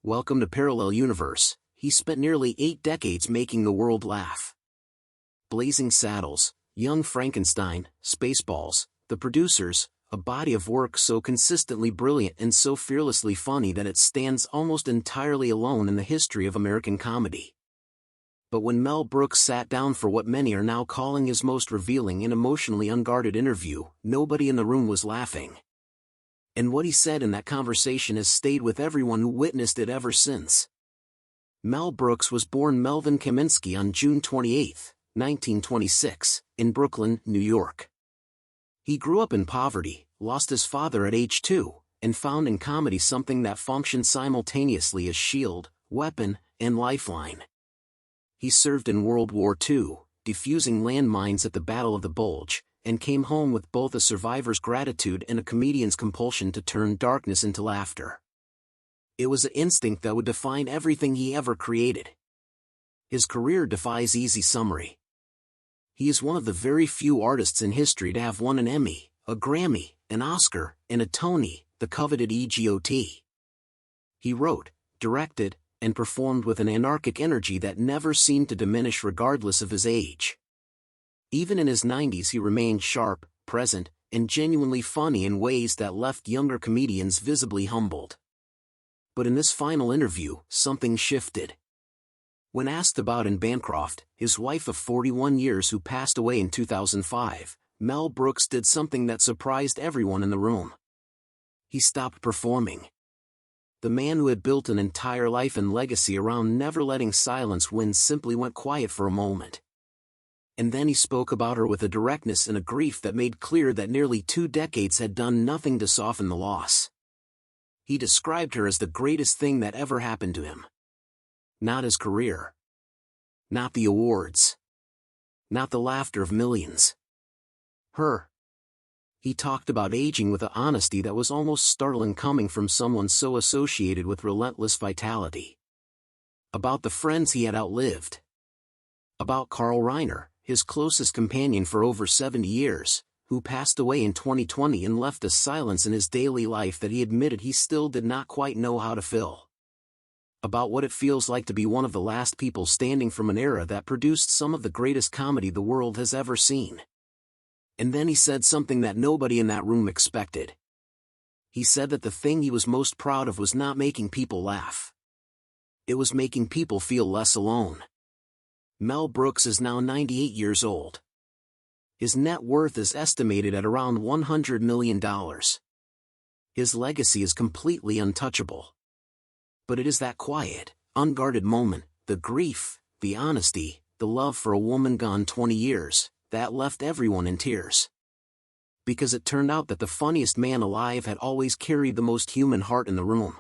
Welcome to Parallel Universe. He spent nearly 8 decades making the world laugh. Blazing Saddles, Young Frankenstein, Spaceballs, The Producers, a body of work so consistently brilliant and so fearlessly funny that it stands almost entirely alone in the history of American comedy. But when Mel Brooks sat down for what many are now calling his most revealing and emotionally unguarded interview, nobody in the room was laughing. And what he said in that conversation has stayed with everyone who witnessed it ever since. Mel Brooks was born Melvin Kaminsky on June 28, 1926, in Brooklyn, New York. He grew up in poverty, lost his father at age 2, and found in comedy something that functioned simultaneously as shield, weapon, and lifeline. He served in World War II, defusing landmines at the Battle of the Bulge, and came home with both a survivor's gratitude and a comedian's compulsion to turn darkness into laughter. It was an instinct that would define everything he ever created. His career defies easy summary. He is one of the very few artists in history to have won an Emmy, a Grammy, an Oscar, and a Tony, the coveted EGOT. He wrote, directed, and performed with an anarchic energy that never seemed to diminish regardless of his age. Even in his 90s he remained sharp, present, and genuinely funny in ways that left younger comedians visibly humbled. But in this final interview, something shifted. When asked about Anne Bancroft, his wife of 41 years who passed away in 2005, Mel Brooks did something that surprised everyone in the room. He stopped performing. The man who had built an entire life and legacy around never letting silence win simply went quiet for a moment. And then he spoke about her with a directness and a grief that made clear that nearly 2 decades had done nothing to soften the loss. He described her as the greatest thing that ever happened to him. Not his career. Not the awards. Not the laughter of millions. Her. He talked about aging with an honesty that was almost startling coming from someone so associated with relentless vitality. About the friends he had outlived. About Carl Reiner, his closest companion for over 70 years, who passed away in 2020 and left a silence in his daily life that he admitted he still did not quite know how to fill. About what it feels like to be one of the last people standing from an era that produced some of the greatest comedy the world has ever seen. And then he said something that nobody in that room expected. He said that the thing he was most proud of was not making people laugh. It was making people feel less alone. Mel Brooks is now 98 years old. His net worth is estimated at around $100 million. His legacy is completely untouchable. But it is that quiet, unguarded moment, the grief, the honesty, the love for a woman gone 20 years, that left everyone in tears. Because it turned out that the funniest man alive had always carried the most human heart in the room.